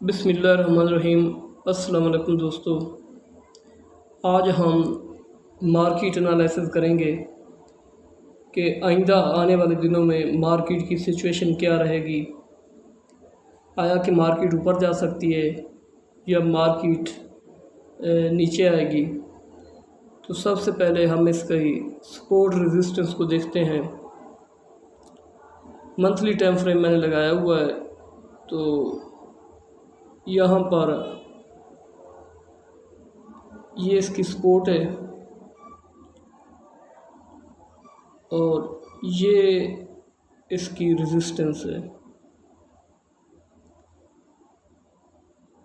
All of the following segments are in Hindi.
बिस्मिल्लाहिर्रहमानिर्रहीम। अस्सलाम वालेकुम दोस्तों, आज हम मार्केट एनालिसिस करेंगे कि आइंदा आने वाले दिनों में मार्केट की सिचुएशन क्या रहेगी। आया कि मार्केट ऊपर जा सकती है या मार्केट नीचे आएगी। तो सबसे पहले हम इसकी सपोर्ट रेजिस्टेंस को देखते हैं। मंथली टाइम फ्रेम मैंने लगाया हुआ है, तो यहाँ पर ये इसकी सपोर्ट है और ये इसकी रेजिस्टेंस है।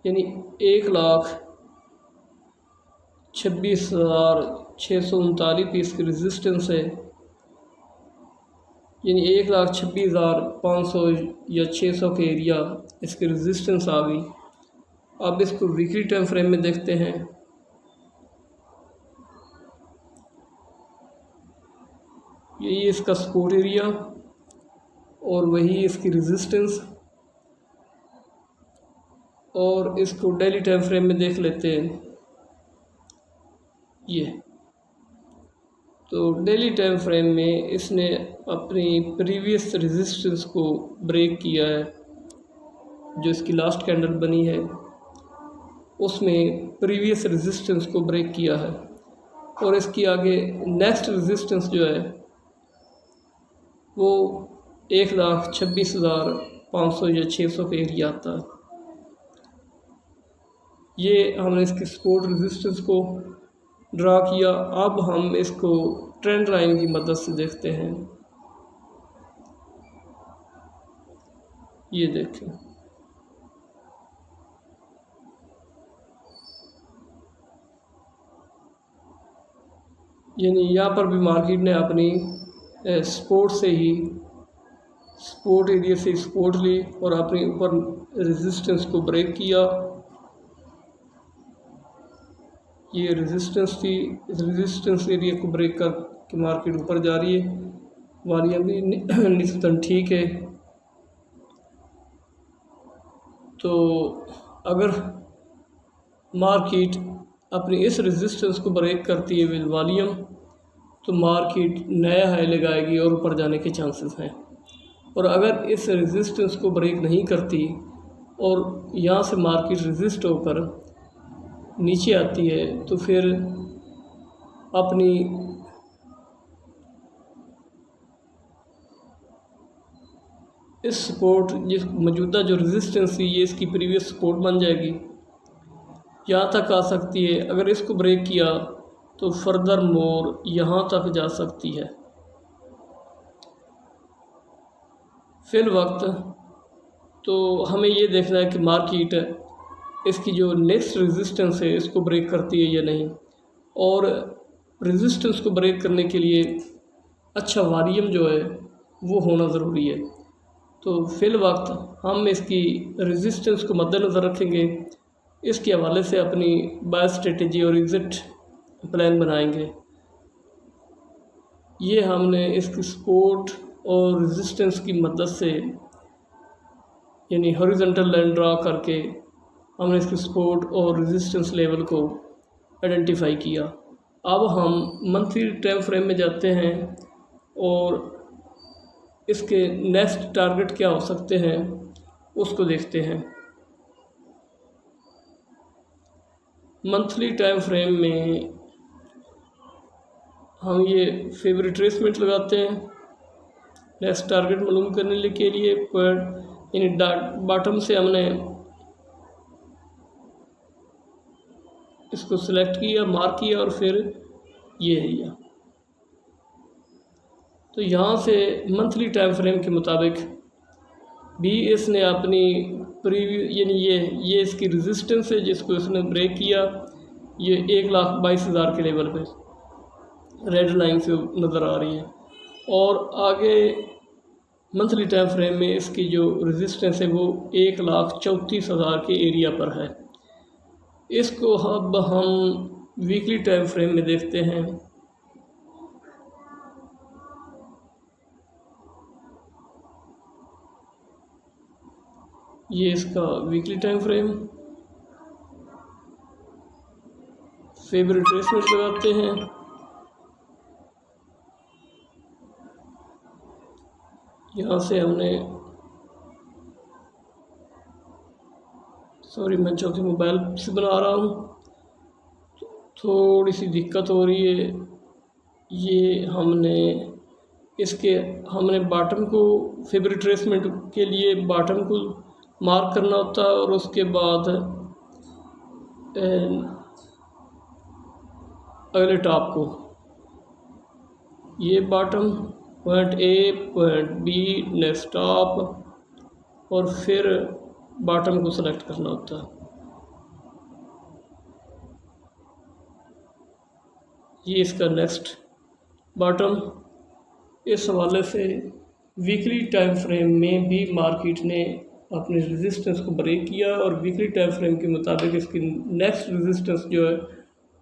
यानी 1,26,639 की इसकी रेजिस्टेंस है। यानी 1,26,500 या 600 के एरिया इसकी रेजिस्टेंस आ गई। अब इसको वीकली टाइम फ्रेम में देखते हैं। यही इसका सपोर्ट एरिया और वही इसकी रेजिस्टेंस। और इसको डेली टाइम फ्रेम में देख लेते हैं। ये तो डेली टाइम फ्रेम में इसने अपनी प्रीवियस रेजिस्टेंस को ब्रेक किया है। जो इसकी लास्ट कैंडल बनी है उसमें प्रीवियस रेजिस्टेंस को ब्रेक किया है और इसकी आगे नेक्स्ट रेजिस्टेंस जो है वो 1,26,500 या 600 के एरिया आता है। ये हमने इसकी सपोर्ट रेजिस्टेंस को ड्रा किया। अब हम इसको ट्रेंड लाइन की मदद से देखते हैं। ये देखें, यानी यहाँ पर भी मार्केट ने अपनी सपोर्ट से ही सपोर्ट एरिया से सपोर्ट ली और अपने ऊपर रेजिस्टेंस को ब्रेक किया। ये रेजिस्टेंस थी, इस रेजिस्टेंस एरिया को ब्रेक करके मार्केट ऊपर जा रही है। वालियाँ भी निस्बतन ठीक है। तो अगर मार्केट अपनी इस रेजिस्टेंस को ब्रेक करती है विद वॉल्यूम, तो मार्केट नया हाई लगाएगी और ऊपर जाने के चांसेस हैं। और अगर इस रेजिस्टेंस को ब्रेक नहीं करती और यहाँ से मार्केट रेजिस्ट होकर नीचे आती है, तो फिर अपनी इस सपोर्ट जिस मौजूदा जो रेजिस्टेंस थी ये इसकी प्रीवियस सपोर्ट बन जाएगी, यहाँ तक आ सकती है। अगर इसको ब्रेक किया तो फर्दर मोर यहाँ तक जा सकती है। फिल वक्त तो हमें ये देखना है कि मार्केट इसकी जो नेक्स्ट रेजिस्टेंस है इसको ब्रेक करती है या नहीं। और रेजिस्टेंस को ब्रेक करने के लिए अच्छा वॉल्यूम जो है वो होना ज़रूरी है। तो फिल वक्त हम इसकी रेजिस्टेंस को मद्देनज़र रखेंगे। इसके हवाले से अपनी बाय स्ट्रेटजी और एग्ज़िट प्लान बनाएंगे। ये हमने इसकी सपोर्ट और रेजिस्टेंस की मदद से यानी हॉरिजॉन्टल लाइन ड्रा करके हमने इसकी सपोर्ट और रेजिस्टेंस लेवल को आइडेंटिफाई किया। अब हम मंथली टाइम फ्रेम में जाते हैं और इसके नेक्स्ट टारगेट क्या हो सकते हैं उसको देखते हैं। मंथली टाइम फ्रेम में हम ये फेवर रिट्रेसमेंट लगाते हैं नेक्स्ट टारगेट मालूम करने के लिए। यानी बॉटम से हमने इसको सिलेक्ट किया, मार्क किया और फिर ये एरिया। तो यहाँ से मंथली टाइम फ्रेम के मुताबिक भी इसने अपनी प्रीव्यू यानी ये इसकी रेजिस्टेंस है जिसको इसने ब्रेक किया। ये 1,22,000 के लेवल पे रेड लाइन से नज़र आ रही है। और आगे मंथली टाइम फ्रेम में इसकी जो रेजिस्टेंस है वो 1,34,000 के एरिया पर है। इसको अब हम वीकली टाइम फ्रेम में देखते हैं। ये इसका weekly time frame. Favour retracement लगाते हैं। यहाँ से हमने मैं चौथी मोबाइल से बना रहा हूँ, थोड़ी सी दिक्कत हो रही है। ये हमने बॉटम को फेवर रिट्रेसमेंट के लिए बॉटम को मार्क करना होता है और उसके बाद अगले टॉप को। ये bottom, point A, point B, next top और फिर बॉटम को सेलेक्ट करना होता है। ये इसका नेक्स्ट बॉटम। इस हवाले से वीकली टाइम फ्रेम में भी मार्केट ने अपनी रेजिस्टेंस को ब्रेक किया और वीकली टाइम फ्रेम के मुताबिक इसकी नेक्स्ट रेजिस्टेंस जो है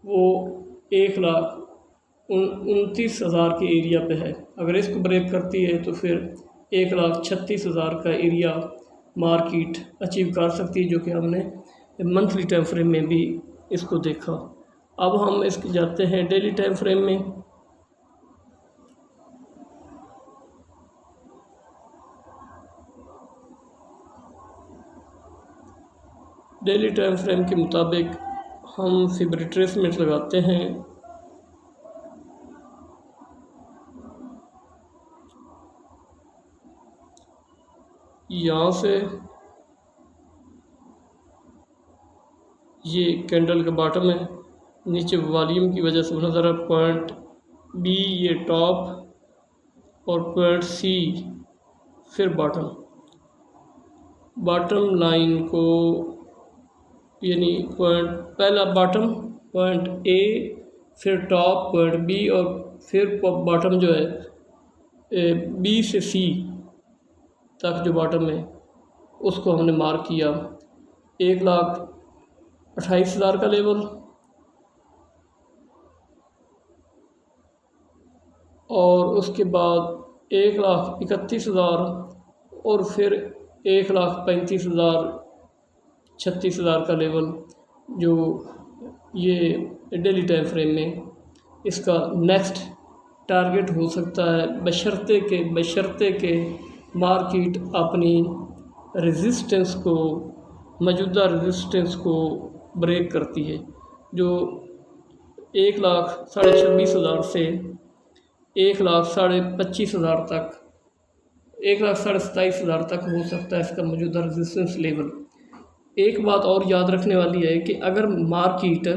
वो 1,29,000 के एरिया पे है। अगर इसको ब्रेक करती है तो फिर 1,36,000 का एरिया मार्केट अचीव कर सकती है, जो कि हमने मंथली टाइम फ्रेम में भी इसको देखा। अब हम इसके जाते हैं डेली टाइम फ्रेम में। डेली टाइम फ्रेम के मुताबिक हम फेवर रिट्रेसमेंट लगाते हैं। यहाँ से ये कैंडल का बॉटम है, नीचे वॉल्यूम की वजह से नज़र है। पॉइंट बी ये टॉप और पॉइंट सी फिर बॉटम लाइन को, यानी पहला बॉटम पॉइंट ए, फिर टॉप पॉइंट बी और फिर बॉटम जो है बी से सी तक जो बॉटम है उसको हमने मार्क किया। 1,28,000 का लेवल और उसके बाद 1,31,000 और फिर 1,35,000 36,000 का लेवल, जो ये डेली टाइम फ्रेम में इसका नेक्स्ट टारगेट हो सकता है, बशर्ते के मार्केट अपनी मौजूदा रेजिस्टेंस को ब्रेक करती है, जो 1,26,500 से 1,25,000 तक, 1,27,000 तक हो सकता है इसका मौजूदा रेजिस्टेंस लेवल। एक बात और याद रखने वाली है कि अगर मार्केट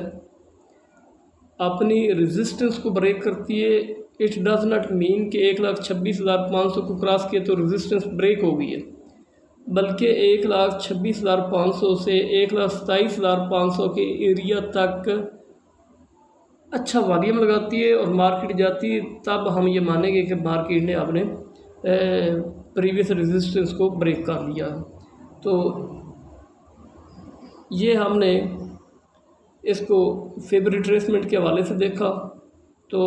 अपनी रेजिस्टेंस को ब्रेक करती है, इट डज़ नॉट मीन कि 1,26,500 को क्रॉस किया तो रेजिस्टेंस ब्रेक हो गई है, बल्कि 1,26,500 से 1,27,500 के एरिया तक अच्छा वॉल्यूम लगाती है और मार्केट जाती है, तब हम ये मानेंगे कि मार्केट ने अपने प्रीवियस रेजिस्टेंस को ब्रेक कर लिया। तो ये हमने इसको फेवर रिट्रेसमेंट के हवाले से देखा। तो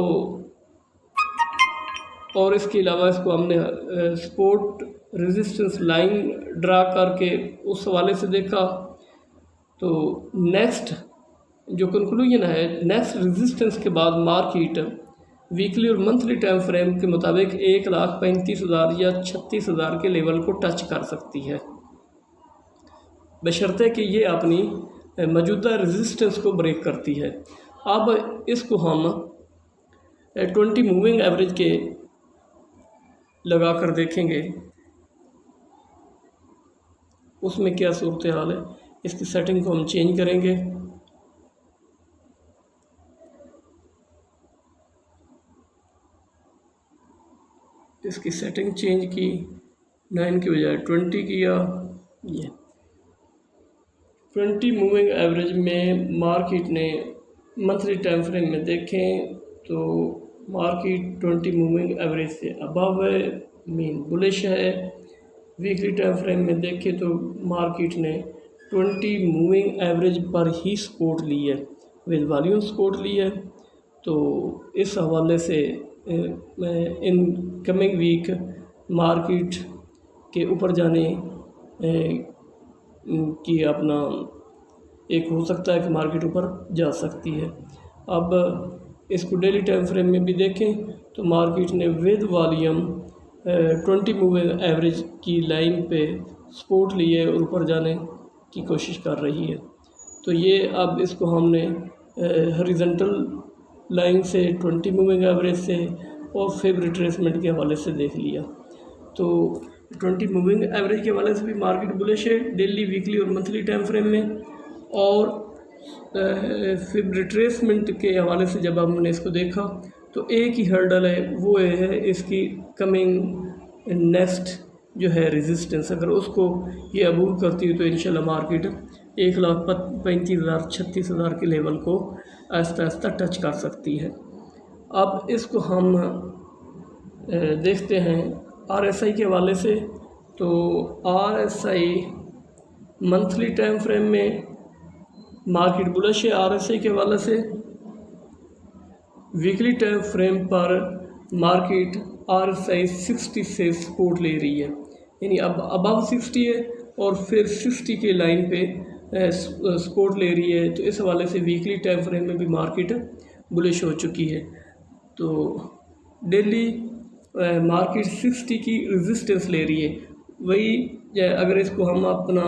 और इसके अलावा इसको हमने सपोर्ट रेजिस्टेंस लाइन ड्रा करके उस हवाले से देखा। तो नेक्स्ट जो कंक्लूजन है, नेक्स्ट रेजिस्टेंस के बाद मार्केट वीकली और मंथली टाइम फ्रेम के मुताबिक 1,35,000 या 36,000 के लेवल को टच कर सकती है, बशर्ते कि ये अपनी मौजूदा रेजिस्टेंस को ब्रेक करती है। अब इसको हम 20 मूविंग एवरेज के लगा कर देखेंगे, उसमें क्या सूरत हाल है। इसकी सेटिंग को हम चेंज करेंगे। इसकी सेटिंग चेंज की, 9 की बजाय 20 किया। ये 20 मूविंग एवरेज में मार्केट ने मंथली टाइम फ्रेम में देखें तो मार्केट 20 मूविंग एवरेज से अबव है, मीन बुलिश है। वीकली टाइम फ्रेम में देखें तो मार्केट ने 20 मूविंग एवरेज पर ही सपोर्ट ली है, विद वॉल्यूम सपोर्ट ली है। तो इस हवाले से इन कमिंग वीक मार्केट के ऊपर जाने कि अपना एक हो सकता है कि मार्केट ऊपर जा सकती है। अब इसको डेली टाइम फ्रेम में भी देखें तो मार्केट ने विद वॉल्यूम 20 मूविंग एवरेज की लाइन पे सपोर्ट लिए और ऊपर जाने की कोशिश कर रही है। तो ये अब इसको हमने हॉरिजॉन्टल लाइन से 20 मूविंग एवरेज से और फेब रिट्रेसमेंट के हवाले से देख लिया। तो 20 मूविंग एवरेज के हवाले से भी मार्केट बुलिश है डेली, वीकली और मंथली टाइम फ्रेम में। और फेब रिट्रेसमेंट के हवाले से जब हमने इसको देखा तो एक ही हर्डल है, वो है इसकी कमिंग नेक्स्ट जो है रेजिस्टेंस। अगर उसको ये अबूर करती है तो इंशाल्लाह मार्केट 1,35,000 36,000 के लेवल को आहिस्ता आहिस्ता टच कर सकती है। अब इसको हम देखते हैं RSI के हवाले से। तो RSI मंथली टाइम फ्रेम में मार्केट बुलिश है RSI के हवाले से। वीकली टाइम फ्रेम पर मार्केट RSI 60 से सपोर्ट ले रही है, यानी अब अबव 60 है और फिर 60 के लाइन पे सपोर्ट ले रही है। तो इस हवाले से वीकली टाइम फ्रेम में भी मार्केट बुलिश हो चुकी है। तो डेली मार्केट 60 की रेजिस्टेंस ले रही है। वही अगर इसको हम अपना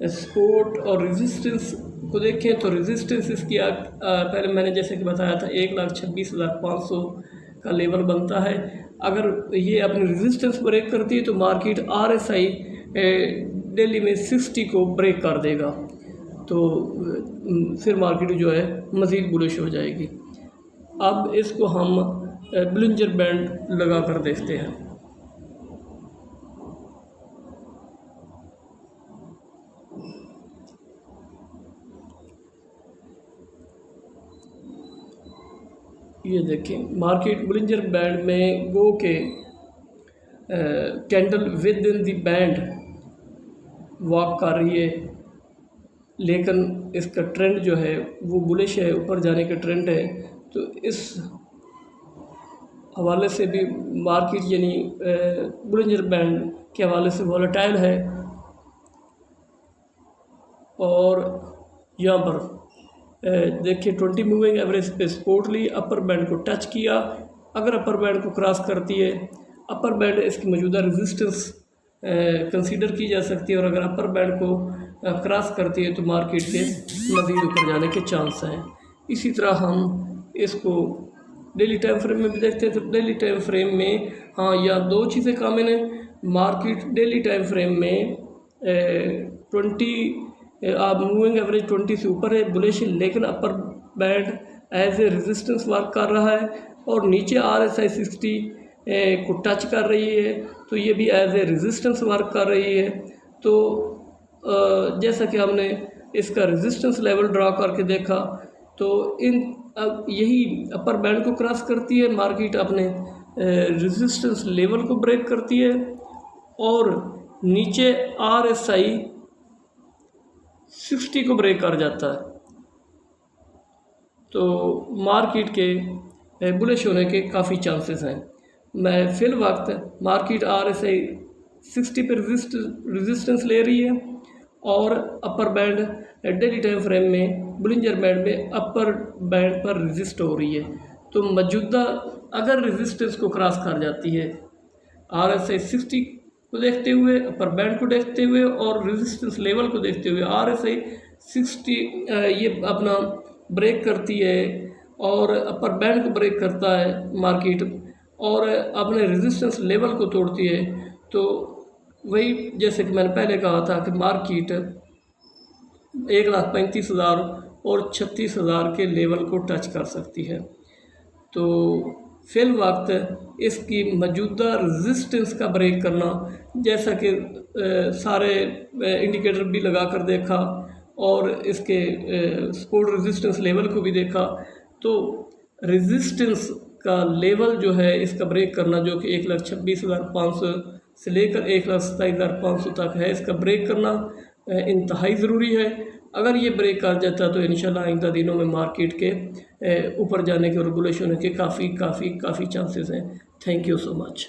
सपोर्ट और रेजिस्टेंस को देखें तो रेजिस्टेंस इसकी पहले मैंने जैसे कि बताया था 1,26,500 का लेवल बनता है। अगर ये अपनी रेजिस्टेंस ब्रेक करती है तो मार्केट RSI डेली में 60 को ब्रेक कर देगा, तो फिर मार्केट जो है मज़ीद बुलिश हो जाएगी। अब इसको हम बोलिंजर बैंड लगा कर देखते हैं। ये देखें मार्केट बोलिंजर बैंड में गो के candle with in the band walk कर रही है, लेकिन इसका ट्रेंड जो है वो बुलिश है, ऊपर जाने का ट्रेंड है। तो इस हवाले से भी मार्केट यानी बोलिंजर बैंड के हवाले से वॉलेटाइल है। और यहाँ पर देखिए 20 मूविंग एवरेज पे सपोर्ट ली, अपर बैंड को टच किया। अगर अपर बैंड को क्रॉस करती है, अपर बैंड इसकी मौजूदा रेजिस्टेंस कंसीडर की जा सकती है, और अगर अपर बैंड को क्रॉस करती है तो मार्केट के मज़ीद ऊपर जाने के चांस हैं। इसी तरह हम इसको डेली टाइम फ्रेम में भी देखते हैं। तो डेली टाइम फ्रेम में हाँ यहाँ दो चीज़ें कामन हैं। मार्केट डेली टाइम फ्रेम में 20 मूविंग एवरेज 20 से ऊपर है, बुलिश, लेकिन upper band as a resistance work कर रहा है और नीचे RSI 60 को टच कर रही है, तो ये भी एज ए रेजिस्टेंस वर्क कर रही है। तो जैसा कि हमने इसका रेजिस्टेंस लेवल ड्रा करके देखा तो अब यही अपर बैंड को क्रॉस करती है, मार्केट अपने रेजिस्टेंस लेवल को ब्रेक करती है और नीचे RSI 60 को ब्रेक कर जाता है, तो मार्केट के बुलिश होने के काफ़ी चांसेस हैं। मैं फिल वक्त मार्केट RSI 60 पर रेजिस्टेंस ले रही है और upper band daily time frame में बोलिंजर बैंड में अपर बैंड पर रेजिस्ट हो रही है। तो मौजूदा अगर रेजिस्टेंस को क्रॉस कर जाती है RSI 60 को देखते हुए, अपर बैंड को देखते हुए और रेजिस्टेंस लेवल को देखते हुए RSI 60 ये अपना ब्रेक करती है और अपर बैंड को ब्रेक करता है मार्केट और अपने रेजिस्टेंस लेवल को तोड़ती है, तो वही जैसे कि मैंने पहले कहा था कि मार्केट 1,35,000 और 36,000 के लेवल को टच कर सकती है। तो फिल वक्त इसकी मौजूदा रेजिस्टेंस का ब्रेक करना, जैसा कि सारे इंडिकेटर भी लगा कर देखा और इसके सपोर्ट रेजिस्टेंस लेवल को भी देखा, तो रेजिस्टेंस का लेवल जो है इसका ब्रेक करना जो कि 1,26,500 से लेकर 1,27,500 तक है, इसका ब्रेक करना इंतहाई ज़रूरी है। अगर ये ब्रेक कर जाता तो इंशाल्लाह आइंदा दिनों में मार्केट के ऊपर जाने के और बुलिश होने के काफ़ी चांसेस हैं। Thank you so much.